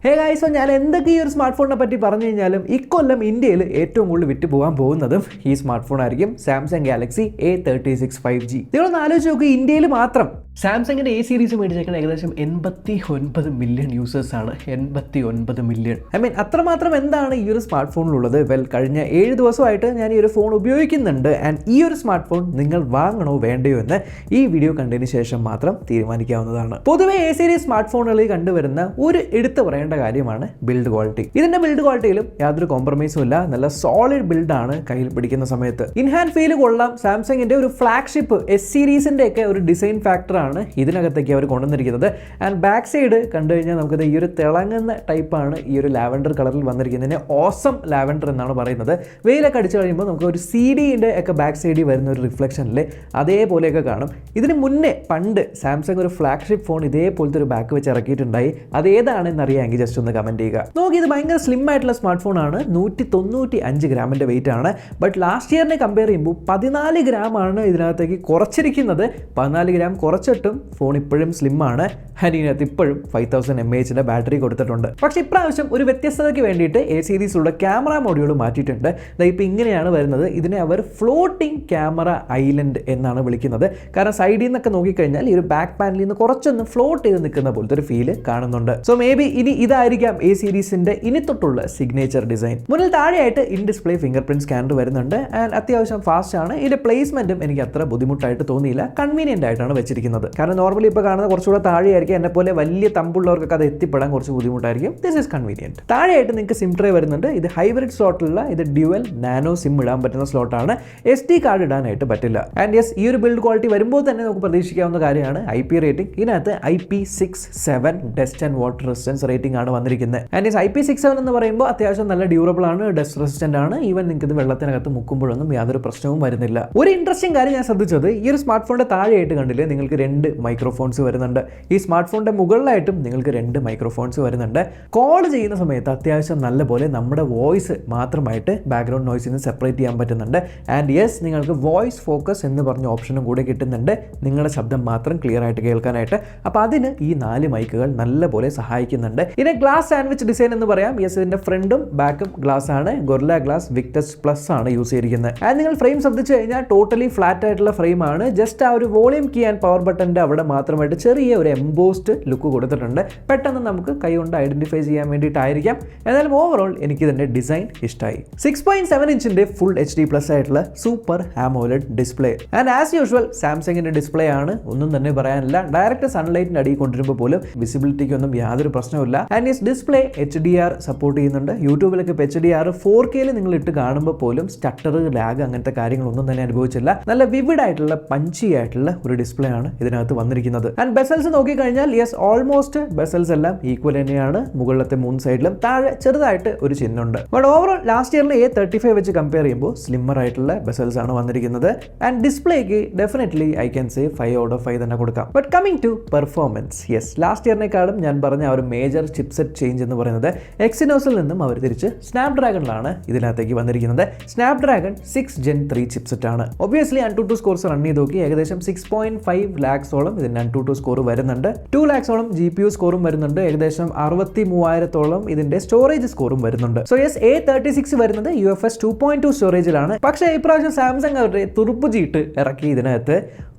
Hey guys, ഞാൻ എന്തൊക്കെ ഈ ഒരു സ്മാർട്ട് ഫോണിനെ പറ്റി പറഞ്ഞു കഴിഞ്ഞാലും ഇക്കൊല്ലം ഇന്ത്യയിൽ ഏറ്റവും കൂടുതൽ വിറ്റ് പോകാൻ പോകുന്നതും ഈ സ്മാർട്ട് ഫോൺ ആയിരിക്കും. Samsung Galaxy A36 5G. നിങ്ങളൊന്ന് ആലോചിച്ച് നോക്കുക, ഇന്ത്യയിൽ മാത്രം സാംസങ്ങിന്റെ A സീരീസ് മേടിച്ചേക്കുന്ന ഏകദേശം 89 മില്യൺ യൂസേഴ്സ് ആണ്. 89 മില്യൺ. അത്രമാത്രം എന്താണ് ഈ ഒരു സ്മാർട്ട് ഫോണിലുള്ളത്? കഴിഞ്ഞ 7 ദിവസമായിട്ട് ഞാൻ ഈ ഒരു ഫോൺ ഉപയോഗിക്കുന്നുണ്ട്. ആൻഡ് ഈ ഒരു സ്മാർട്ട് ഫോൺ നിങ്ങൾ വാങ്ങണോ വേണ്ടയോ എന്ന് ഈ വീഡിയോ കണ്ടതിന് ശേഷം മാത്രം തീരുമാനിക്കാവുന്നതാണ്. പൊതുവെ A സീരീസ് സ്മാർട്ട് ഫോണുകളിൽ കണ്ടുവരുന്ന ഒരു എടുത്തു പറയേണ്ട കാര്യമാണ് ബിൽഡ് ക്വാളിറ്റി. ഇതിന്റെ ബിൽഡ് ക്വാളിറ്റിയിലും യാതൊരു കോംപ്രമൈസും ഇല്ല. നല്ല സോളിഡ് ബിൽഡാണ് കയ്യിൽ പിടിക്കുന്ന സമയത്ത്. ഇൻഹാൻഡ് ഫീൽ കൊള്ളാം. സാംസങ്ങിന്റെ ഒരു ഫ്ലാഗ്ഷിപ്പ് S സീരീസിന്റെ ഒക്കെ ഒരു ഡിസൈൻ ഫാക്ടറാണ് ഇതിനകത്തേക്ക് അവർ കൊണ്ടുവന്നിരിക്കുന്നത്. ആൻഡ് ബാക്ക് സൈഡ് കണ്ടു കഴിഞ്ഞാൽ നമുക്കത് ഈ ഒരു തിളങ്ങുന്ന ടൈപ്പാണ് ഈ ഒരു ലാവൻഡർ കളറിൽ വന്നിരിക്കുന്നതിന് ഓസം ലാവൻഡർ എന്നാണ് പറയുന്നത്. വെയിലൊക്കെ അടിച്ചു കഴിയുമ്പോൾ നമുക്ക് ഒരു CD-ന്റെ ഒക്കെ ബാക്ക് സൈഡിൽ വരുന്ന ഒരു റിഫ്ലക്ഷനിൽ അതേപോലെയൊക്കെ കാണും. ഇതിന് മുന്നേ പണ്ട് സാംസങ് ഒരു ഫ്ലാഗ്ഷിപ്പ് ഫോൺ ഇതേപോലത്തെ ഒരു ബാക്ക് വെച്ച് ഇറക്കിയിട്ടുണ്ടായി. അതേതാണെന്ന് അറിയാമെങ്കിൽ ജസ്റ്റ് ഒന്ന് കമന്റ് ചെയ്യുക. നോക്കി, ഇത് ഭയങ്കര സ്ലിം ആയിട്ടുള്ള സ്മാർട്ട് ഫോൺ ആണ്. 195 ഗ്രാമിന്റെ വെയിറ്റ് ആണ്. ബട്ട് ലാസ്റ്റ് ഇയറിനെ കമ്പയർ ചെയ്യുമ്പോൾ 14 ഗ്രാം ആണ് ഇതിനകത്തേക്ക് കുറച്ചിരിക്കുന്നത്. 14 ഗ്രാം കുറച്ചിട്ടും ഫോൺ ഇപ്പോഴും സ്ലിം ആണ്. ആൻഡ് ഇതിനകത്ത് ഇപ്പോഴും 5000 mAh ബാറ്ററി കൊടുത്തിട്ടുണ്ട്. പക്ഷേ ഇപ്രാവശ്യം ഒരു വ്യത്യസ്തതയ്ക്ക് വേണ്ടിയിട്ട് A സീരീസിലുള്ള ക്യാമറ മോഡ്യൂൾ മാറ്റിയിട്ടുണ്ട്. ഇപ്പോൾ ഇങ്ങനെയാണ് വരുന്നത്. ഇതിനെ അവർ ഫ്ലോട്ടിംഗ് ക്യാമറ ഐലൻഡ് എന്നാണ് വിളിക്കുന്നത്. കാരണം സൈഡിൽ നിന്നൊക്കെ നോക്കിക്കഴിഞ്ഞാൽ ഈ ഒരു ബാക്ക് പാനലിൽ നിന്ന് കുറച്ചൊന്ന് ഫ്ലോട്ട് ചെയ്ത് നിൽക്കുന്ന പോലത്തെ ഒരു ഫീല് കാണുന്നുണ്ട്. സോ മേ ബി ഇനി ഇതായിരിക്കാം A സീരീസിന്റെ ഇനി തൊട്ടുള്ള സിഗ്നേച്ചർ ഡിസൈൻ. മുന്നിൽ താഴെയായിട്ട് in display finger print scanner വരുന്നുണ്ട്. ആൻഡ് അത്യാവശ്യം ഫാസ്റ്റ് ആണ്. ഇതിന്റെ പ്ലേസ്മെന്റും എനിക്ക് അത്ര ബുദ്ധിമുട്ടായിട്ട് തോന്നിയില്ല. കൺവീനിയന്റ് ആയിട്ടാണ് വെച്ചിരിക്കുന്നത്. കാരണം നോർമലി ഇപ്പോൾ കാണുന്ന കുറച്ചുകൂടെ താഴെയായിരിക്കും. എന്നെ പോലെ വലിയ തമ്പുള്ളവർക്കൊക്കെ അത് എത്തിപ്പെടാൻ കുറച്ച് ബുദ്ധിമുട്ടായിരിക്കും. This is convenient. താഴെയായിട്ട് നിങ്ങൾക്ക് സിം ട്രേ വരുന്നുണ്ട്. ഇത് ഹൈബ്രിഡ് സ്ലോട്ടുള്ള ഇത് ഡ്യുവൽ നാനോ സിം ഇടാൻ പറ്റുന്ന സ്ലോട്ടാണ്. SD കാർഡ് ഇടാനായിട്ട് പറ്റില്ല. ആൻഡ് യെസ്, ഈ ഒരു ബിൽഡ് ക്വാളിറ്റി വരുമ്പോൾ തന്നെ നമുക്ക് പ്രതീക്ഷിക്കാവുന്ന കാര്യമാണ് IP റേറ്റിംഗ്. ഇതിനകത്ത് IP67 dust and water resistance rating ആണ് വന്നിരിക്കുന്നത്. ആൻഡ് IP67 എന്ന് പറയുമ്പോൾ അത്യാവശ്യം നല്ല ഡ്യൂറബിൾ ആണ്, ഡസ്റ്റ് റെസിസ്റ്റന്റ് ആണ്. ഈവൻ നിങ്ങൾക്ക് ഇത് വെള്ളത്തിനകത്ത് മുക്കുമ്പോഴൊന്നും യാതൊരു പ്രശ്നവും വരുന്നില്ല. ഒരു ഇൻട്രസ്റ്റിംഗ് കാര്യം ഞാൻ ശ്രദ്ധിച്ചത്, ഈ ഒരു സ്മാർട്ട് ഫോണിന്റെ താഴെയായിട്ട് കണ്ടില്ലേ, നിങ്ങൾക്ക് 2 മൈക്രോഫോൺസ് വരുന്നുണ്ട്. ഈ സ്മാർട്ട് ഫോണിന്റെ മുകളിലായിട്ടും നിങ്ങൾക്ക് 2 മൈക്രോഫോൺസ് വരുന്നുണ്ട്. കോൾ ചെയ്യുന്ന സമയത്ത് അത്യാവശ്യം നല്ലപോലെ നമ്മുടെ വോയിസ് മാത്രമായിട്ട് ബാക്ക്ഗ്രൗണ്ട് നോയ്സിൽ നിന്ന് സെപ്പറേറ്റ് ചെയ്യാൻ പറ്റുന്നുണ്ട്. ആൻഡ് യെസ്, നിങ്ങൾക്ക് വോയിസ് ഫോക്കസ് എന്ന് പറഞ്ഞ ഓപ്ഷനും കൂടെ കിട്ടുന്നുണ്ട്, നിങ്ങളുടെ ശബ്ദം മാത്രം ക്ലിയർ ആയിട്ട് കേൾക്കാനായിട്ട്. അപ്പോൾ അതിന് ഈ 4 മൈക്കുകൾ നല്ലപോലെ സഹായിക്കുന്നുണ്ട്. ഇതിനെ ഗ്ലാസ് സാൻഡ്വിച്ച് ഡിസൈൻ എന്ന് പറയാം. യെസ്, ഇതിന്റെ ഫ്രണ്ടും ബാക്കും ഗ്ലാസ് ആണ്. ഗൊറില്ല ഗ്ലാസ് വിക്ടസ് പ്ലസ് ആണ് യൂസ് ചെയ്തിരിക്കുന്നത്. ആൻഡ് നിങ്ങൾ ഫ്രെയിം ശ്രദ്ധിച്ചു കഴിഞ്ഞാൽ ടോട്ടലി ഫ്ലാറ്റ് ആയിട്ടുള്ള ഫ്രെയിം ആണ്. ജസ്റ്റ് ആ ഒരു വോളിയം കീ ആൻഡ് പവർ ബട്ടന്റെ അവിടെ മാത്രമായിട്ട് ചെറിയ ഒരു എംബോസ്ഡ് ലുക്ക് കൊടുത്തിട്ടുണ്ട്. പെട്ടെന്ന് നമുക്ക് കൈ കൊണ്ട് ഐഡന്റിഫൈ ചെയ്യാൻ വേണ്ടിയിട്ടായിരിക്കാം. എന്നാലും ഓവറോൾ എനിക്ക് ഇതിന്റെ ഡിസൈൻ ഇഷ്ടമായി. 6.7 ഇഞ്ചിന്റെ ഫുൾ HD പ്ലസ് ആയിട്ടുള്ള super AMOLED display. And as usual സാംസങ്ങിന്റെ ഡിസ്പ്ലേ ആണ്, ഒന്നും തന്നെ പറയാനില്ല. ഡയറക്റ്റ് സൺലൈറ്റിന്റെ അടിയിൽ കൊണ്ടുവരുമ്പോൾ പോലും വിസിബിലിറ്റിക്ക് ഒന്നും യാതൊരു പ്രശ്നമില്ല. ആൻഡ് ഈ ഡിസ്പ്ലേ HDR സപ്പോർട്ട് ചെയ്യുന്നുണ്ട്. യൂട്യൂബിലൊക്കെ HDR 4K നിങ്ങൾ ഇട്ട് കാണുമ്പോൾ പോലും സ്റ്റട്ടർ, ലാഗ് അങ്ങനത്തെ കാര്യങ്ങളൊന്നും തന്നെ അനുഭവിച്ചില്ല. നല്ല വിവിഡ് ആയിട്ടുള്ള പഞ്ചി ആയിട്ടുള്ള ഒരു ഡിസ്പ്ലേ ആണ് ഇതിനകത്ത് വന്നിരിക്കുന്നത്. ആൻഡ് ബെസൽസ് നോക്കിക്കഴിഞ്ഞാൽ യെസ്, ഓൾമോസ്റ്റ് ബെസൽസ് എല്ലാം ഈക്വൽ തന്നെയാണ്. മുകളിലത്തെ 3 സൈഡിലും താഴെ ചെറുതായിട്ട് ഒരു ചിഹ്നമുണ്ട്. ബട്ട് ഓവറോൾ ലാസ്റ്റ് ഇയറിലെ A35 വെച്ച് കമ്പയർ ചെയ്യുമ്പോൾ സ്ലിമ്മർ ആയിട്ടുള്ള ബെസൽസ് ആണ് വന്നിരിക്കുന്നത്. ആൻഡ് ഡിസ്പ്ലേക്ക് definitely I can say 5 out of 5 തന്നെ കൊടുക്കാം. But coming to performance, yes, last ഇയറിനേക്കാളും ഞാൻ പറഞ്ഞ ആ ഒരു മേജർ ചിപ്സെറ്റ് ചേഞ്ച് എന്ന് പറയുന്നത് എക്സിനോസിൽ നിന്നും അവർ തിരിച്ച് സ്നാപ്ഡ്രാഗണിലാണ് ഇതിനകത്തേക്ക് വന്നിരിക്കുന്നത്. സ്നാപ്ഡ്രാഗൺ 6 Gen 3 ചിപ്സെറ്റ് ആണ്. ഒബ്വിയസ്ലി AnTuTu സ്കോർസ് റൺ ചെയ്ത് നോക്കി. ഏകദേശം 6.5 lakhs-ഓളം ഇതിന്റെ AnTuTu സ്കോർ വരുന്നുണ്ട്. 2 lakhs-ഓളം GPU സ്കോറും വരുന്നുണ്ട്. ഏകദേശം 63,000-ഓളം ഇതിന്റെ സ്റ്റോറേജ് സ്കോറും വരുന്നുണ്ട്. സോ യെസ്, A36 വരുന്നത് UFS 2.2 സ്റ്റോറേജിലാണ്. പക്ഷേ ഇപ്രാവശ്യം സാംസങ് അവരുടെ തുറുപ്പ് ചീട്ട് ഇറക്കി ഇതിനകത്ത്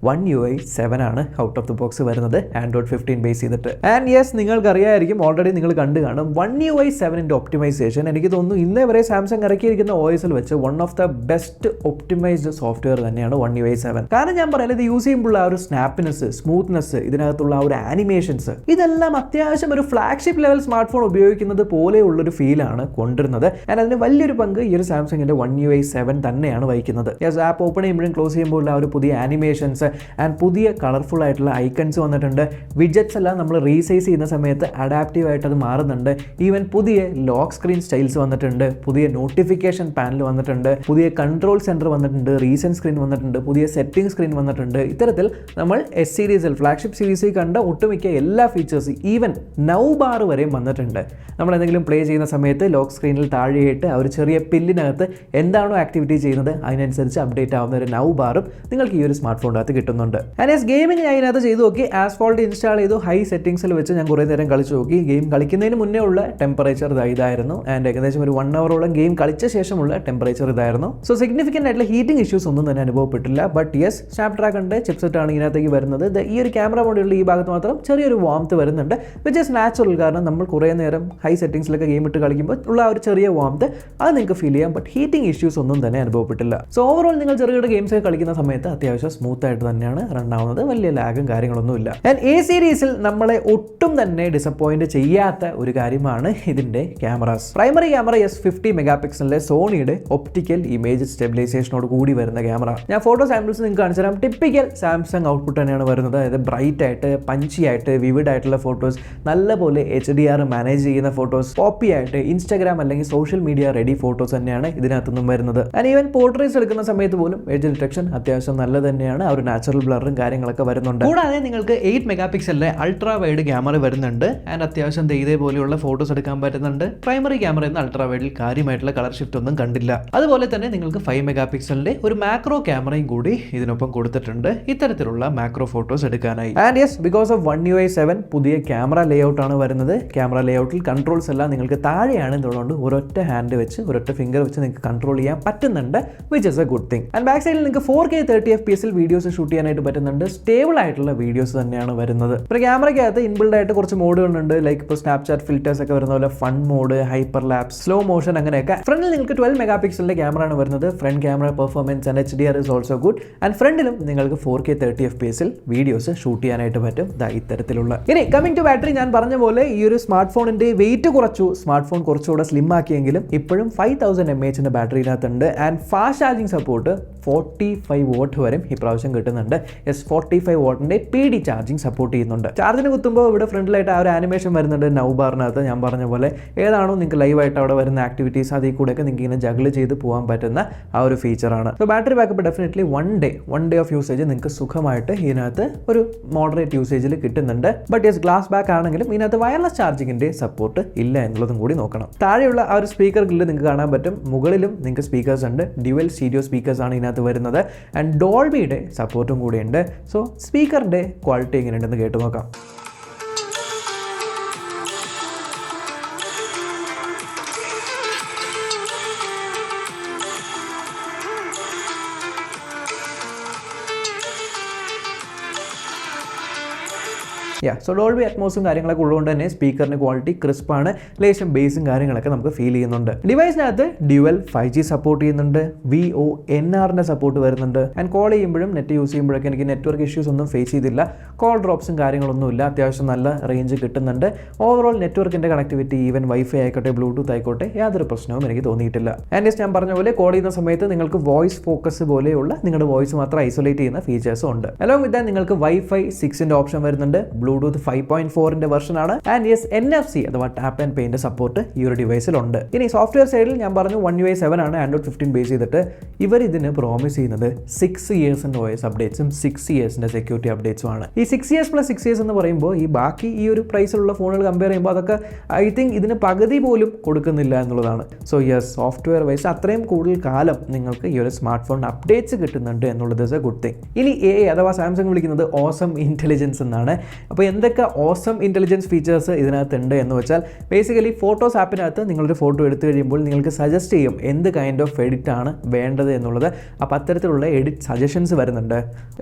One UI 7 ആണ് ഔട്ട് ഓഫ് ദി ബോക്സ് വരുന്നത്, Android 15 ബേസ് ചെയ്തിട്ട്. ആൻഡ് യെസ്, നിങ്ങൾക്ക് അറിയാമായിരിക്കും, ഓൾറെഡി നിങ്ങൾ കണ്ടു കാണും, One UI 7ന്റെ ഒപ്റ്റിമൈസേഷൻ. എനിക്ക് തോന്നുന്നു ഇന്നേ വരെ സാംസങ് ഇറക്കിയിരിക്കുന്ന OS-ൽ വെച്ച് one of the best optimised software തന്നെയാണ് One UI 7. കാരണം ഞാൻ പറയുന്നത്, ഇത് യൂസ് ചെയ്യുമ്പോൾ ആ ഒരു സ്നാപ്പിനെസ്, സ്മൂത്ത്നെസ്, ഇതിനകത്തുള്ള ആ ഒരു ആനിമേഷൻസ്, ഇതെല്ലാം അത്യാവശ്യം ഒരു ഫ്ലാഗ്ഷിപ്പ് ലെവൽ സ്മാർട്ട് ഫോൺ ഉപയോഗിക്കുന്നത് പോലെയുള്ളൊരു ഫീലാണ് കൊണ്ടുവരുന്നത്. ആൻഡ് അതിന് വലിയൊരു പങ്ക് ഈ ഒരു സാംസങ്ങിന്റെ One UI 7 തന്നെയാണ് വഹിക്കുന്നത്. യെസ്, ആപ്പ് ഓപ്പൺ ചെയ്യുമ്പോഴും ക്ലോസ് ചെയ്യുമ്പോൾ ആ ഒരു പുതിയ ആനിമേഷൻസ് ആൻഡ് പുതിയ കളർഫുൾ ആയിട്ടുള്ള ഐക്കൺസ് വന്നിട്ടുണ്ട്. വിഡ്ജറ്റ്സ് എല്ലാം നമ്മൾ റീസൈസ് ചെയ്യുന്ന സമയത്ത് അഡാപ്റ്റീവ് ആയിട്ട് അത് മാറുന്നുണ്ട്. ഈവൻ പുതിയ ലോക്ക് സ്ക്രീൻ സ്റ്റൈൽസ് വന്നിട്ടുണ്ട്, പുതിയ നോട്ടിഫിക്കേഷൻ പാനൽ വന്നിട്ടുണ്ട്, പുതിയ കൺട്രോൾ സെൻറ്റർ വന്നിട്ടുണ്ട്, റീസെൻറ്റ് സ്ക്രീൻ വന്നിട്ടുണ്ട്, പുതിയ സെറ്റിംഗ് സ്ക്രീൻ വന്നിട്ടുണ്ട്. ഇത്തരത്തിൽ നമ്മൾ S സീരീസിൽ, ഫ്ലാഗ്ഷിപ്പ് സീരീസിൽ കണ്ട ഒട്ടുമിക്ക എല്ലാ ഫീച്ചേഴ്സ്, ഈവൻ നൗ ബാർ വരെയും വന്നിട്ടുണ്ട്. നമ്മൾ എന്തെങ്കിലും പ്ലേ ചെയ്യുന്ന സമയത്ത് ലോക്ക് സ്ക്രീനിൽ താഴെയായിട്ട് ആ ഒരു ചെറിയ പില്ലിനകത്ത് എന്താണോ ആക്ടിവിറ്റി ചെയ്യുന്നത് അതിനനുസരിച്ച് അപ്ഡേറ്റ് ആവുന്ന ഒരു നൗ ബാറും നിങ്ങൾക്ക് ഈ ഒരു സ്മാർട്ട് ഫോണിനകത്ത് കിട്ടുന്നുണ്ട്. ആൻഡ് യെസ് ഗെയിമിംഗ് ഞാൻ ഇതിനകത്ത് ചെയ്തു നോക്കി. ആസ്ഫോൾട്ട് ഇൻസ്റ്റാൾ ചെയ്തു, ഹൈ സെറ്റിംഗ്സിൽ വെച്ച് ഞാൻ കുറേ നേരം കളിച്ചു നോക്കി. ഗെയിം കളിക്കുന്നതിന് മുന്നേ ഉള്ള ടെമ്പറേച്ചർ ഇതായിരുന്നു. ആൻഡ് ഏകദേശം ഒരു 1 അവറോളം ഗെയിം കളിച്ച ശേഷമുള്ള ടെമ്പറേച്ചർ ഇതായിരുന്നു. സോ സിഗ്നിഫിക്കൻ്റ് ആയിട്ടുള്ള ഹീറ്റിംഗ് ഇഷ്യൂസ് ഒന്നും തന്നെ അനുഭവപ്പെട്ടില്ല. ബട്ട് യെസ് സ്നാപ്ഡ്രാഗണിന്റെ ചിപ്സെറ്റ് ആണ് ഇതിനകത്തേക്ക് വരുന്നത്. ഈ ഒരു ക്യാമറ മോഡുള്ള ഈ ഭാഗത്ത് മാത്രം ചെറിയൊരു വാംത്ത് വരുന്നുണ്ട്, വിച്ച് ഇസ് നാച്ചുറൽ. കാരണം നമ്മൾ കുറേ നേരം ഹൈ സെറ്റിംഗ്സിലൊക്കെ ഗെയിം ഇട്ട് കളിക്കുമ്പോൾ ഉള്ള ആ ഒരു ചെറിയ വാംത്ത് അത് നിങ്ങൾക്ക് ഫീൽ ചെയ്യാം. ബട്ട് ഹീറ്റിംഗ് ഇഷ്യൂസ് ഒന്നും തന്നെ അനുഭവപ്പെട്ടില്ല. സോ ഓവറോൾ നിങ്ങൾ ചെറുകിട ഗെയിംസ് ഒക്കെ കളിക്കുന്ന സമയത്ത് അത്യാവശ്യം സ്മൂത്ത് ആയിട്ട് തന്നെയാണ് റൺ ആവുന്നത്. വലിയ ലാഗും കാര്യങ്ങളൊന്നും ഇല്ല. ആൻഡ് എ സീരീസിൽ നമ്മളെ ഒട്ടും തന്നെ ഡിസപ്പോയിന്റ് ചെയ്യാത്ത ഒരു കാര്യമാണ് ഇതിന്റെ cameras. Primary camera S50 mega പിക്സലിലെ സോണിയുടെ ഒപ്റ്റിക്കൽ ഇമേജ് സ്റ്റെബിലൈസേഷനോട് കൂടി വരുന്ന ക്യാമറ. ഞാൻ ഫോട്ടോ സാമ്പിൾസ് നിങ്ങൾക്ക് കാണിച്ചു തരാം. ടിപ്പിക്കൽ സാംസങ് ഔട്ട്പുട്ട് തന്നെയാണ് വരുന്നത്. അതായത് ബ്രൈറ്റ് ആയിട്ട്, പഞ്ചി ആയിട്ട്, വിവിഡ് ആയിട്ടുള്ള ഫോട്ടോസ്, നല്ലപോലെ HDR മാനേജ് ചെയ്യുന്ന ഫോട്ടോസ്, പോപ്പി ആയിട്ട് ഇൻസ്റ്റാഗ്രാം അല്ലെങ്കിൽ സോഷ്യൽ മീഡിയ റെഡി ഫോട്ടോസ് തന്നെയാണ് ഇതിനകത്തുനിന്നും വരുന്നത്. ആൻഡ് ഈവൻ പോർട്രേറ്റ്സ് എടുക്കുന്ന സമയത്ത് പോലും എഡ്ജ് ഡിറ്റക്ഷൻ അത്യാവശ്യം നല്ലത് തന്നെയാണ്. ആ ഒരു നാച്ചുറൽ ബ്ലറും കാര്യങ്ങളൊക്കെ വരുന്നുണ്ട്. കൂടാതെ നിങ്ങൾക്ക് 8 മെഗാ പിക്സലിലെ അൾട്രാ വൈഡ് ക്യാമറ വരുന്നുണ്ട്. ആൻഡ് അത്യാവശ്യം ഇതേപോലെയുള്ള ഫോട്ടോസ് എടുക്കാൻ പറ്റുന്നുണ്ട്. പ്രൈമറി ക്യാമറ എന്ന അൾട്രാ വൈഡിൽ കാര്യമായിട്ടുള്ള കളർ ഷിഫ്റ്റ് ഒന്നും കണ്ടില്ല. അതുപോലെ തന്നെ നിങ്ങൾക്ക് 5 മെഗാ പിക്സലിന്റെ ഒരു മാക്രോ ക്യാമറയും കൂടി ഇതിനൊപ്പം കൊടുത്തിട്ടുണ്ട്, ഇത്തരത്തിലുള്ള മാക്രോ ഫോട്ടോസ് എടുക്കാനായി. And yes because of One UI 7 പുതിയ ക്യാമറ ലേഔട്ട് ആണ് വരുന്നത്. ക്യാമറ ലേഔട്ടിൽ കൺട്രോൾസ് എല്ലാം നിങ്ങൾക്ക് താഴെയാണ് എന്നുള്ളതുകൊണ്ട് ഒരൊറ്റ ഹാൻഡ് വെച്ച് ഒരൊറ്റ ഫിംഗർ വെച്ച് നിങ്ങൾക്ക് കൺട്രോൾ ചെയ്യാൻ പറ്റുന്നുണ്ട്, which is A good thing. And back സൈഡിൽ നിങ്ങൾക്ക് 4K 30 FPS വീഡിയോസ് ഷൂട്ട് ചെയ്യാനായിട്ട് പറ്റുന്നുണ്ട്. സ്റ്റേബിൾ ആയിട്ടുള്ള വീഡിയോസ് തന്നെയാണ് വരുന്നത്. ഇപ്പോൾ ക്യാമറയ്ക്കകത്ത് ഇൻബിൽഡ് ആയിട്ട് കുറച്ച് മോഡുകളുണ്ട്. ലൈക്ക് ഇപ്പോൾ സ്നാപ്ചാറ്റ് ഫിൽറ്റേഴ്സ് ഒക്കെ വരുന്ന പോലെ fun mode, hyper lapse, slow motion, അങ്ങനെയൊക്കെ. ഫ്രണ്ടിൽ നിങ്ങൾക്ക് 12 മെഗാ പിക്സലിന്റെ ക്യാമറ ആണ് വരുന്നത്. Front camera performance and HDR is also good. And ഫ്രണ്ടിലും നിങ്ങൾക്ക് 4K 30 FPS വീഡിയോസ് ഷൂട്ട് ചെയ്യാനായിട്ട് പറ്റും. ഇത്തരത്തിലുള്ള. ഇനി കമ്മിങ് ടു ബാറ്ററി, ഞാൻ പറഞ്ഞ പോലെ ഈ ഒരു സ്മാർട്ട് ഫോണിന്റെ വെയിറ്റ് കുറച്ചു, സ്മാർട്ട് ഫോൺ കുറച്ചുകൂടെ സ്ലിം ആക്കിയെങ്കിലും ഇപ്പോഴും 5000 mAh ബാറ്ററിയിനകത്തുണ്ട്. And fast charging support 45 watt വരെ ഇപ്രാവശ്യം കിട്ടുന്നുണ്ട്. 45 വാട്ടിന്റെ PD ചാർജിങ് സപ്പോർട്ട് ചെയ്യുന്നുണ്ട്. ചാർജിന് കുത്തുമ്പോൾ ഇവിടെ ഫ്രണ്ടിലായിട്ട് ആ ഒരു ആനിമേഷൻ വരുന്നുണ്ട് നൗ ബാറിനകത്ത്. ഞാൻ പറഞ്ഞ പോലെ ഏതാണോ നിങ്ങൾക്ക് ലൈവായിട്ട് അവിടെ വരുന്ന ആക്ടിവിറ്റീസ് അതിൽ കൂടെയൊക്കെ നിങ്ങൾക്ക് ഇങ്ങനെ ജഗിൾ ചെയ്ത് പോകാൻ പറ്റുന്ന ആ ഒരു ഫീച്ചറാണ്. So battery backup definitely one day of usage നിങ്ങൾക്ക് സുഖമായിട്ട് ഇതിനകത്ത് ഒരു മോഡറേറ്റ് യൂസേജിൽ കിട്ടുന്നുണ്ട്. ബട്ട് യെസ് ഗ്ലാസ് ബാക്ക് ആണെങ്കിലും ഇതിനകത്ത് വയർലെസ് ചാർജിങ്ങിന്റെ സപ്പോർട്ട് ഇല്ല എന്നുള്ളതും കൂടി നോക്കണം. താഴെയുള്ള ആ ഒരു സ്പീക്കർ ഗ്രില്ല് നിങ്ങൾക്ക് കാണാൻ പറ്റും. മുകളിലും നിങ്ങൾക്ക് സ്പീക്കേഴ്സ് ഉണ്ട്. ഡ്യുവൽ സ്റ്റീരിയോ സ്പീക്കേഴ്സ് ആണ് ഇതിനകത്ത് വരുന്നത്. ആൻഡ് ഡോൾബിയുടെ സപ്പോർട്ടും കൂടിയുണ്ട്. സോ സ്പീക്കറിന്റെ ക്വാളിറ്റി എങ്ങനെയുണ്ടെന്ന് കേട്ടു നോക്കാം. സോ ഡോൾബി അറ്റ്മോസും കാര്യങ്ങളൊക്കെ ഉള്ളതുകൊണ്ട് തന്നെ സ്പീക്കറിന് ക്വാളിറ്റി ക്രിസ്പാണ്. ലേശം ബേസും കാര്യങ്ങളൊക്കെ നമുക്ക് ഫീൽ ചെയ്യുന്നുണ്ട്. ഡിവൈസിനകത്ത് ഡ്യുവൽ 5G സപ്പോർട്ട് ചെയ്യുന്നുണ്ട്. VONRന്റെ സപ്പോർട്ട് വരുന്നുണ്ട്. ആൻഡ് കോൾ ചെയ്യുമ്പോഴും നെറ്റ് യൂസ് ചെയ്യുമ്പോഴൊക്കെ എനിക്ക് നെറ്റ്വർക്ക് ഇഷ്യൂസ് ഒന്നും ഫേസ് ചെയ്തില്ല. കോൾ ഡ്രോപ്സും കാര്യങ്ങളൊന്നുമില്ല. അത്യാവശ്യം നല്ല റേഞ്ച് കിട്ടുന്നുണ്ട്. ഓവറോൾ നെറ്റ്വർക്കിന്റെ കണക്ടിവിറ്റി, ഈവൻ വൈഫൈ ആയിക്കോട്ടെ ബ്ലൂടൂത്ത് ആയിക്കോട്ടെ, യാതൊരു പ്രശ്നവും എനിക്ക് തോന്നിയിട്ടില്ല. ആൻഡ് ഞാൻ പറഞ്ഞ പോലെ കോൾ ചെയ്യുന്ന സമയത്ത് നിങ്ങൾക്ക് വോയിസ് ഫോക്കസ് പോലെയുള്ള നിങ്ങളുടെ വോയിസ് മാത്രം ഐസൊലേറ്റ് ചെയ്യുന്ന ഫീച്ചേഴ്സും ഉണ്ട്. അലോങ് വിത്ത് ദാറ്റ് നിങ്ങൾക്ക് Wi-Fi 6ന്റെ ഓപ്ഷൻ വരുന്നുണ്ട്. ബ്ലൂടൂത്ത് 5.4ന്റെ വെർഷൻ ആണ്. ആൻഡ് യെസ് NFC അഥവാ ടാപ്പ് ആൻഡ് പേന്റെ സപ്പോർട്ട് ഈ ഒരു ഡിവൈസിലുണ്ട്. ഇനി സോഫ്റ്റ്വെയർ സൈഡിൽ ഞാൻ പറഞ്ഞു One UI 7 ആണ് Android 15 ബേസ് ചെയ്തിട്ട്. ഇവർ ഇതിന് പ്രോമിസ് ചെയ്യുന്നത് 6 ഇയേഴ്സിന്റെ OS അപ്ഡേറ്റ്സും 6 ഇയേഴ്സിന്റെ സെക്യൂരിറ്റി അപ്ഡേറ്റ്സും ആണ്. ഈ 6 ഇയേഴ്സ് പ്ലസ് 6 ഇയേഴ്സ് എന്ന് പറയുമ്പോൾ ഈ ബാക്കി ഈ ഒരു പ്രൈസിലുള്ള ഫോണുകൾ കമ്പയർ ചെയ്യുമ്പോൾ അതൊക്കെ ഐ തിങ്ക് ഇതിന് പകുതി പോലും കൊടുക്കുന്നില്ല എന്നുള്ളതാണ്. സോ യെസ് സോഫ്റ്റ്വെയർ വൈസ് അത്രയും കൂടുതൽ കാലം നിങ്ങൾക്ക് ഈ ഒരു സ്മാർട്ട് ഫോൺ അപ്ഡേറ്റ്സ് കിട്ടുന്നുണ്ട് എന്നുള്ളത് ഇസ് എ ഗുഡ് തിങ്. ഇനി AI അഥവാ സാംസങ് വിളിക്കുന്നത് ഓസം ഇൻ്റലിജൻസ് എന്നാണ്. അപ്പോൾ എന്തൊക്കെ ഓസം ഇൻ്റലിജൻസ് ഫീച്ചേഴ്സ് ഇതിനകത്ത് ഉണ്ട് എന്ന് വെച്ചാൽ ബേസിക്കലി ഫോട്ടോസ് ആപ്പിനകത്ത് നിങ്ങളൊരു ഫോട്ടോ എടുത്തു കഴിയുമ്പോൾ നിങ്ങൾക്ക് സജസ്റ്റ് ചെയ്യും എന്ത് കൈൻഡ് ഓഫ് എഡിറ്റ് ആണ് വേണ്ടത് എന്നുള്ളത്. അപ്പോൾ അത്തരത്തിലുള്ള എഡിറ്റ് സജഷൻസ് വരുന്നുണ്ട്.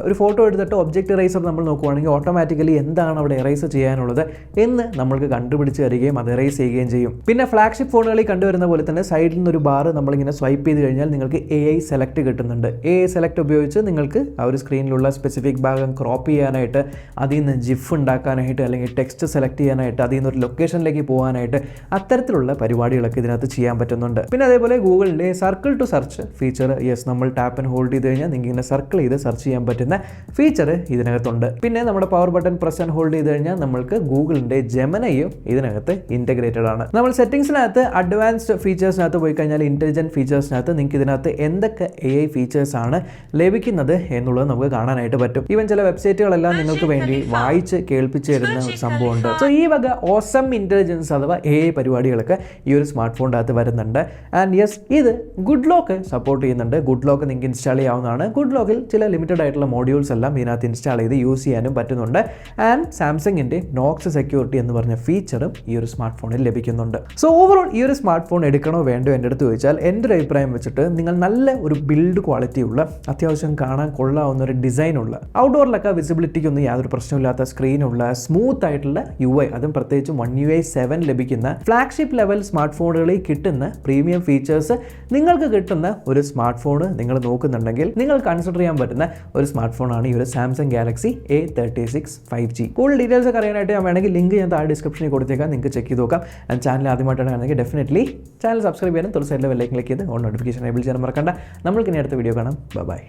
ഒരു ഫോട്ടോ എടുത്തിട്ട് ഒബ്ജക്റ്റ് ഇറൈസർ നമ്മൾ നോക്കുവാണെങ്കിൽ ഓട്ടോമാറ്റിക്കലി എന്താണ് അവിടെ ഇറൈസ് ചെയ്യാനുള്ളത് എന്ന് നമ്മൾക്ക് കണ്ടുപിടിച്ച് തരികയും അത് ഇറൈസ് ചെയ്യുകയും ചെയ്യും. പിന്നെ ഫ്ലാഗ്ഷിപ്പ് ഫോണുകളിൽ കണ്ടുവരുന്ന പോലെ തന്നെ സൈഡിൽ നിന്നൊരു ബാർ നമ്മളിങ്ങനെ സ്വൈപ്പ് ചെയ്ത് കഴിഞ്ഞാൽ നിങ്ങൾക്ക് AI സെലക്ട് കിട്ടുന്നുണ്ട്. AI സെലക്ട് ഉപയോഗിച്ച് നിങ്ങൾക്ക് ആ ഒരു സ്ക്രീനിലുള്ള സ്പെസിഫിക് ഭാഗം ക്രോപ്പ് ചെയ്യാനായിട്ട്, അതിൽ നിന്ന് ജിഫ് ഉണ്ടാക്കാനായിട്ട് അല്ലെങ്കിൽ ടെക്സ്റ്റ് സെലക്ട് ചെയ്യാനായിട്ട്, അതിൽ നിന്ന് ഒരു ലൊക്കേഷനിലേക്ക് പോകാനായിട്ട് അത്തരത്തിലുള്ള പരിപാടികളൊക്കെ ഇതിനകത്ത് ചെയ്യാൻ പറ്റുന്നുണ്ട്. പിന്നെ അതേപോലെ ഗൂഗിളിൻ്റെ circle to search feature, yes നമ്മൾ ടാപ്പ് ആൻഡ് ഹോൾഡ് ചെയ്ത് കഴിഞ്ഞാൽ നിങ്ങൾക്ക് ഇങ്ങനെ സർക്കിൾ ചെയ്ത് സെർച്ച് ചെയ്യാൻ പറ്റുന്ന ഫീച്ചർ ഇതിനകത്തുണ്ട്. പിന്നെ നമ്മുടെ power button press and hold ചെയ്ത് കഴിഞ്ഞാൽ നമ്മൾക്ക് ഗൂഗിളിൻ്റെ ജെമിനയും ഇതിനകത്ത് ഇൻറ്റഗ്രേറ്റഡ് ആണ്. നമ്മൾ സെറ്റിംഗ്സിനകത്ത് അഡ്വാൻസ്ഡ് ഫീച്ചേഴ്സിനകത്ത് പോയി കഴിഞ്ഞാൽ ഇൻ്റലിജൻറ്റ് ഫീച്ചേഴ്സിനകത്ത് നിങ്ങൾക്ക് ഇതിനകത്ത് എന്തൊക്കെ AI ഫീച്ചേഴ്സ് ആണ് ലഭിക്കുന്നത് എന്നുള്ളത് നമുക്ക് കാണാനായിട്ട് പറ്റും. ഈവൻ ചില വെബ്സൈറ്റുകളെല്ലാം നിങ്ങൾക്ക് വേണ്ടി വായിച്ച് കേൾപ്പിച്ച് തരുന്ന ഒരു സംഭവമുണ്ട്. സോ ഈ വക ഓസം ഇൻ്റലിജൻസ് അഥവാ AI പരിപാടികളൊക്കെ ഈ ഒരു സ്മാർട്ട് ഫോണിൻ്റെ അകത്ത് വരുന്നുണ്ട്. ആൻഡ് യെസ്, ഇത് ഗുഡ് ലോക്ക് സപ്പോർട്ട് ചെയ്യുന്നുണ്ട്. ഗുഡ് ലോക്ക് നിങ്ങൾക്ക് ഇൻസ്റ്റാൾ ചെയ്യാവുന്നതാണ്. ഗുഡ് ലോക്കിൽ ചില ലിമിറ്റഡ് ആയിട്ടുള്ള മോഡ്യൂൾസ് എല്ലാം ഇതിനകത്ത് ഇൻസ്റ്റാൾ ചെയ്ത് യൂസ് ചെയ്യാനും പറ്റുന്നുണ്ട്. ആൻഡ് സാംസങ്ങിൻ്റെ നോക്സ് സെക്യൂരിറ്റി എന്ന് പറഞ്ഞ ഫീച്ചറും ഈ ഒരു സ്മാർട്ട് ഫോണിൽ ലഭിക്കുന്നുണ്ട്. സോ ഓവറോൾ ഈ ഒരു സ്മാർട്ട് ഫോൺ എടുക്കണോ വേണ്ടോ എൻ്റെ അടുത്ത് ചോദിച്ചാൽ എൻ്റെ ഒരു അഭിപ്രായം വെച്ചിട്ട് നിങ്ങൾ നല്ല ഒരു ബിൽഡ് ക്വാളിറ്റി ഉള്ള, അത്യാവശ്യം കാണാൻ കൊള്ളാവുന്ന ഒരു ഡിസൈനുള്ള, ഔട്ട്ഡോറിലൊക്കെ വിസിബിലിറ്റിക്കൊന്നും യാതൊരു പ്രശ്നമില്ലാത്ത സ്ക്രീനുള്ള, സ്മൂത്ത് ആയിട്ടുള്ള UI, അതും പ്രത്യേകിച്ചും MIUI 7 ലഭിക്കുന്ന ഫ്ലാഗ്ഷിപ്പ് ലെവൽ സ്മാർട്ട് ഫോണുകളിൽ കിട്ടുന്ന പ്രീമിയം ഫീച്ചേഴ്സ് നിങ്ങൾക്ക് കിട്ടുന്ന ഒരു സ്മാർട്ട് ഫോൺ നിങ്ങൾ നോക്കുന്നുണ്ടെങ്കിൽ നിങ്ങൾ കൺസിഡർ ചെയ്യാൻ പറ്റുന്ന ഒരു സ്മാർട്ട് ഫോണാണ് ഈ ഒരു സാംസങ് ഗാലക്സി A36 5G. കൂടുതൽ ഡീറ്റെയിൽസ് ഒക്കെ അറിയാനായിട്ട് ഞാൻ വേണമെങ്കിൽ ലിങ്ക് ഞാൻ താഴെ ഡിസ്ക്രിപ്ഷനിൽ കൊടുത്തേക്കാം, നിങ്ങൾക്ക് ചെക്ക് ചെയ്ത് നോക്കാം. ആൻഡ് ചാനൽ ആദ്യമായിട്ടാണ് കാണുന്നെങ്കിൽ ഡെഫിനറ്റ്ലി ചാനൽ സബ്സ്ക്രൈബ് ചെയ്യാനും തൊട്ട് സൈഡിലെ ബെല്ലൈക്കൻ ക്ലിക്ക് ചെയ്ത് ഓൺ നോട്ടിഫിക്കേഷൻ എനേബിൾ ചെയ്യാൻ മറക്കണ്ട. നമ്മൾക്ക് ഇനി അടുത്ത വീഡിയോ കാണാം. ബൈ.